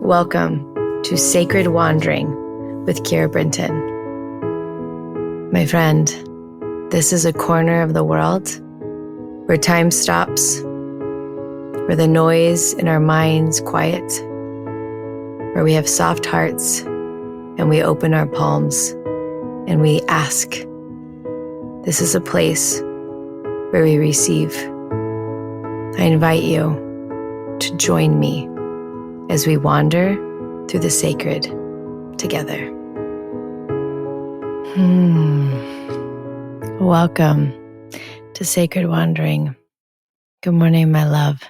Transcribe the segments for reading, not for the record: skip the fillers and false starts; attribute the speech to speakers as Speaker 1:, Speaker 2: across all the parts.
Speaker 1: Welcome to Sacred Wandering with Kira Brinton. My friend, this is a corner of the world where time stops, where the noise in our minds quiet, where we have soft hearts and we open our palms and we ask. This is a place where we receive. I invite you to join me as we wander through the sacred together. Welcome to Sacred Wandering. Good morning, my love.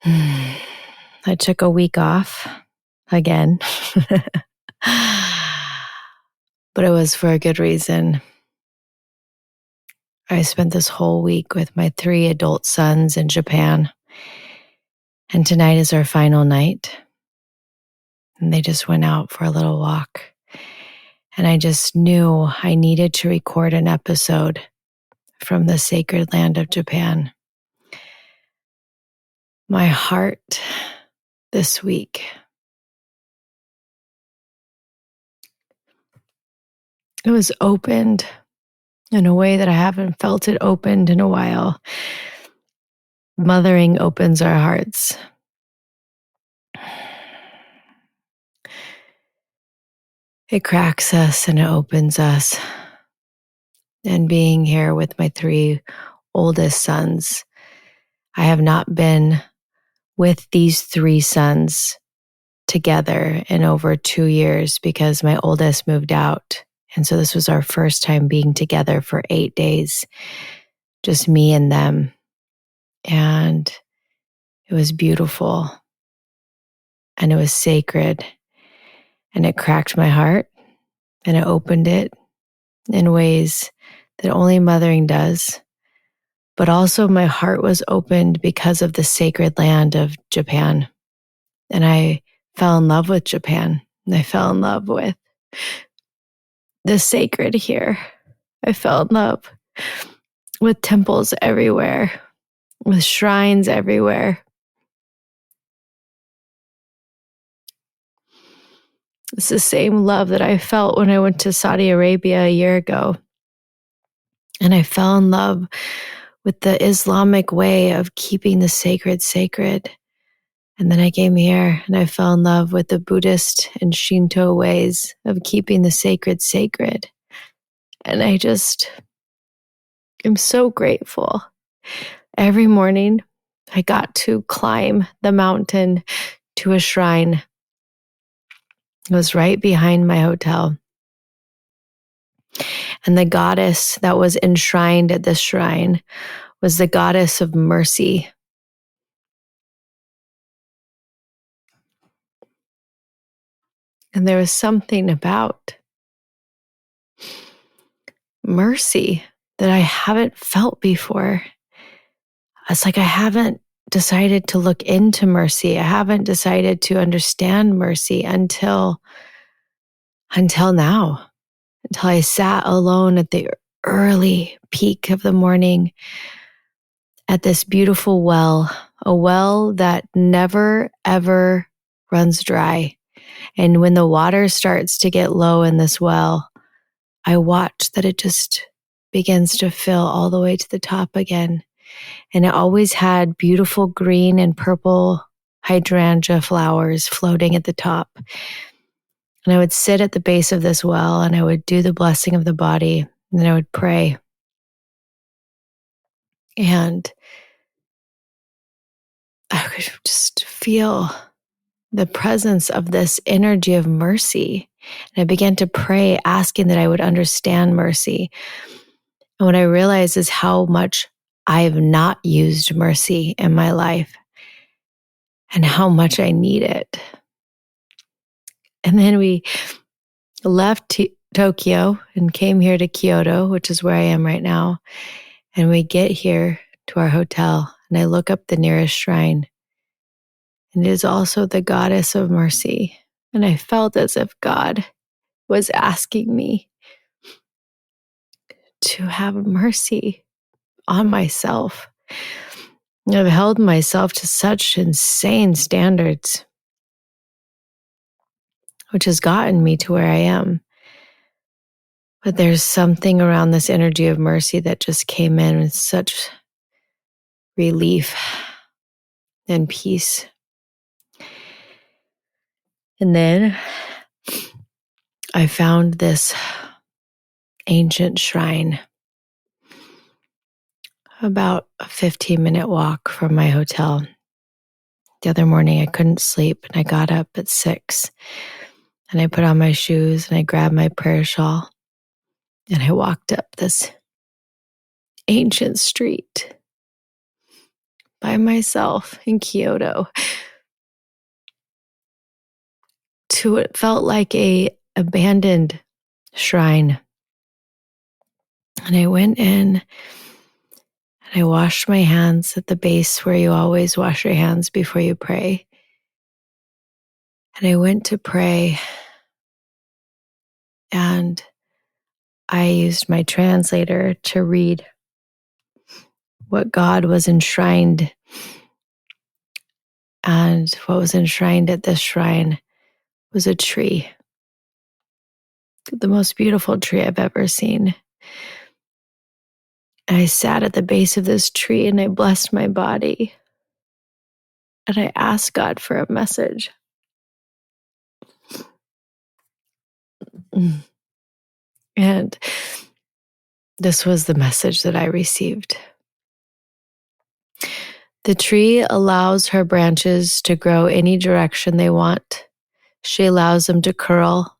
Speaker 1: I took a week off again, but it was for a good reason. I spent this whole week with my 3 adult sons in Japan, and tonight is our final night. And they just went out for a little walk. And I just knew I needed to record an episode from the sacred land of Japan. My heart this week, it was opened in a way that I haven't felt it opened in a while. Mothering opens our hearts. It cracks us and it opens us. And being here with my 3 oldest sons, I have not been with these 3 sons together in over 2 years because my oldest moved out. And so this was our first time being together for 8 days, just me and them. And it was beautiful and it was sacred and it cracked my heart and it opened it in ways that only mothering does. But also my heart was opened because of the sacred land of Japan. And I fell in love with Japan. And I fell in love with the sacred here. I fell in love with temples everywhere, with shrines everywhere. It's the same love that I felt when I went to Saudi Arabia a year ago. And I fell in love with the Islamic way of keeping the sacred sacred. And then I came here and I fell in love with the Buddhist and Shinto ways of keeping the sacred sacred. And I just am so grateful. Every morning I got to climb the mountain to a shrine. It was right behind my hotel. And the goddess that was enshrined at this shrine was the goddess of mercy. And there was something about mercy that I haven't felt before. It's like I haven't decided to look into mercy. I haven't decided to understand mercy until now, until I sat alone at the early peak of the morning at this beautiful well, a well that never, ever runs dry. And when the water starts to get low in this well, I watch that it just begins to fill all the way to the top again. And it always had beautiful green and purple hydrangea flowers floating at the top. And I would sit at the base of this well and I would do the blessing of the body, and then I would pray. And I could just feel the presence of this energy of mercy. And I began to pray, asking that I would understand mercy. And what I realized is how much I have not used mercy in my life and how much I need it. And then we left Tokyo and came here to Kyoto, which is where I am right now. And we get here to our hotel and I look up the nearest shrine. And it is also the goddess of mercy. And I felt as if God was asking me to have mercy on myself. I've held myself to such insane standards, which has gotten me to where I am. But there's something around this energy of mercy that just came in with such relief and peace. And then I found this ancient shrine about a 15-minute walk from my hotel. The other morning I couldn't sleep and I got up at 6 and I put on my shoes and I grabbed my prayer shawl and I walked up this ancient street by myself in Kyoto to what felt like a abandoned shrine. And I went in and I washed my hands at the base where you always wash your hands before you pray. And I went to pray and I used my translator to read what God was enshrined. And what was enshrined at this shrine was a tree, the most beautiful tree I've ever seen. And I sat at the base of this tree and I blessed my body. And I asked God for a message. And this was the message that I received. The tree allows her branches to grow any direction they want. She allows them to curl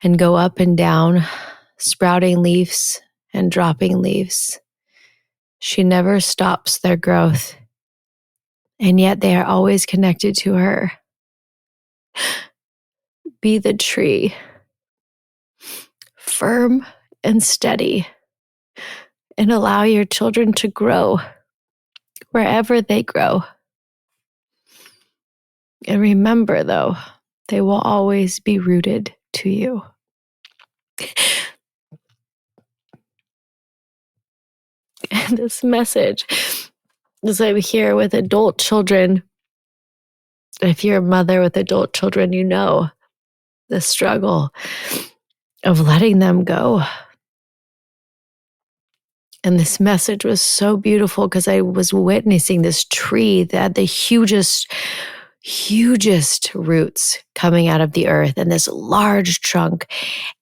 Speaker 1: and go up and down, sprouting leaves and dropping leaves. She never stops their growth, and yet they are always connected to her. Be the tree, firm and steady, and allow your children to grow wherever they grow. And remember, though, they will always be rooted to you. And this message, as I'm here with adult children, if you're a mother with adult children, you know the struggle of letting them go. And this message was so beautiful because I was witnessing this tree that had the hugest roots coming out of the earth and this large trunk.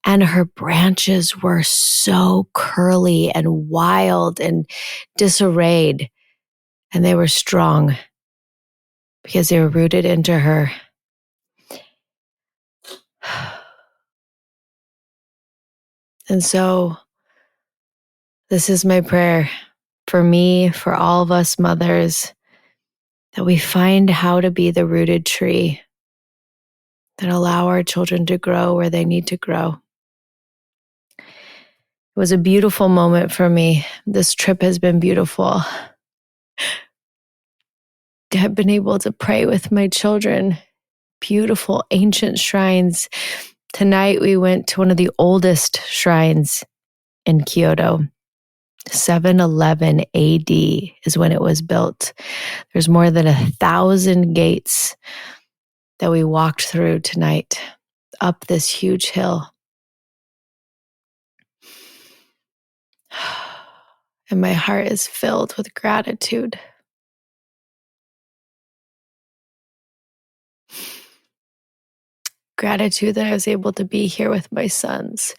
Speaker 1: And her branches were so curly and wild and disarrayed. And they were strong because they were rooted into her. And so this is my prayer for me, for all of us mothers, that we find how to be the rooted tree that allow our children to grow where they need to grow. It was a beautiful moment for me. This trip has been beautiful. I've been able to pray with my children, beautiful ancient shrines. Tonight we went to one of the oldest shrines in Kyoto. 711 AD is when it was built. There's more than 1,000 gates that we walked through tonight up this huge hill. And my heart is filled with gratitude. Gratitude that I was able to be here with my sons.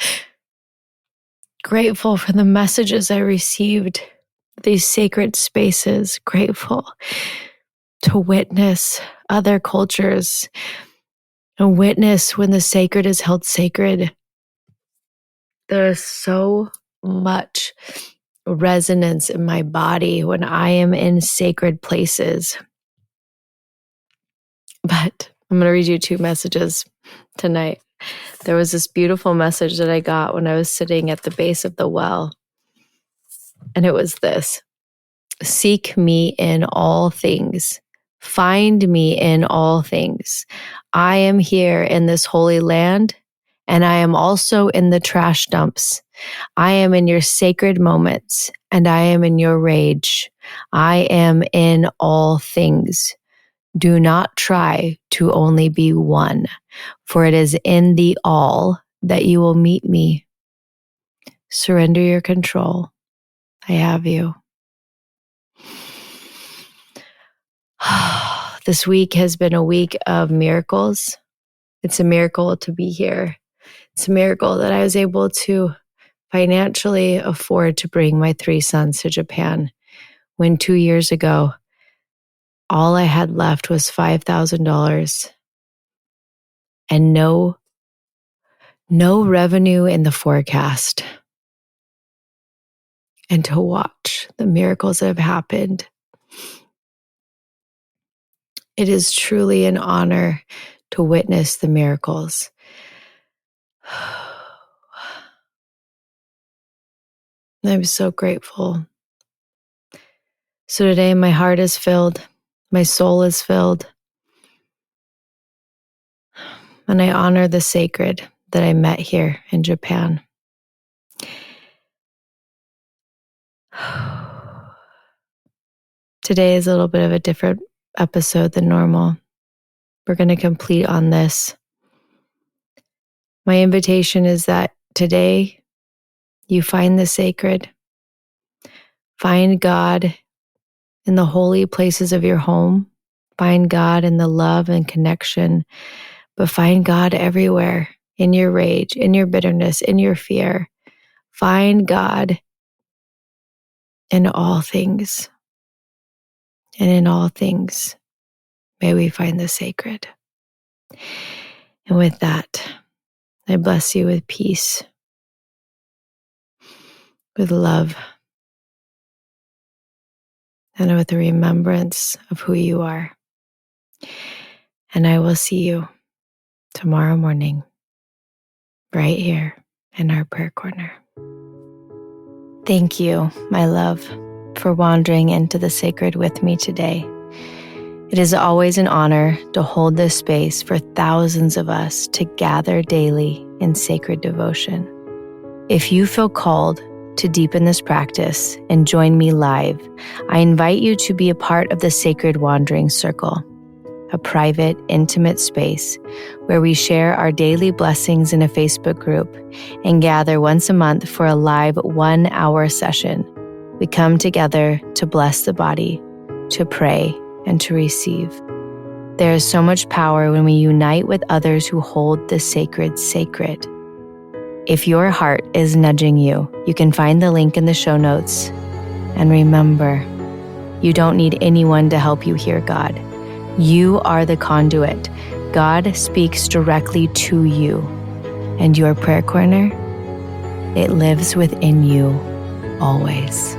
Speaker 1: Grateful for the messages I received, these sacred spaces. Grateful to witness other cultures and witness when the sacred is held sacred. There is so much resonance in my body when I am in sacred places. But I'm going to read you 2 messages tonight. There was this beautiful message that I got when I was sitting at the base of the well. And it was this: seek me in all things. Find me in all things. I am here in this holy land, and I am also in the trash dumps. I am in your sacred moments, and I am in your rage. I am in all things. Do not try to only be one, for it is in the all that you will meet me. Surrender your control. I have you. This week has been a week of miracles. It's a miracle to be here. It's a miracle that I was able to financially afford to bring my 3 sons to Japan when 2 years ago, all I had left was $5,000 and no revenue in the forecast. And to watch the miracles that have happened. It is truly an honor to witness the miracles. I'm so grateful. So today my heart is filled, my soul is filled, and I honor the sacred that I met here in Japan. Today is a little bit of a different episode than normal. We're going to complete on this. My invitation is that today you find the sacred. Find God in the holy places of your home. Find God in the love and connection, but find God everywhere, in your rage, in your bitterness, in your fear. Find God in all things. And in all things, may we find the sacred. And with that, I bless you with peace, with love, and with a remembrance of who you are. And I will see you tomorrow morning, right here in our prayer corner. Thank you, my love, for wandering into the sacred with me today. It is always an honor to hold this space for thousands of us to gather daily in sacred devotion. If you feel called to deepen this practice and join me live, I invite you to be a part of the Sacred Wandering Circle, a private, intimate space where we share our daily blessings in a Facebook group and gather once a month for a live 1-hour session. We come together to bless the body, to pray, and to receive. There is so much power when we unite with others who hold the sacred sacred. If your heart is nudging you, you can find the link in the show notes. And remember, you don't need anyone to help you hear God. You are the conduit. God speaks directly to you. And your prayer corner, it lives within you always.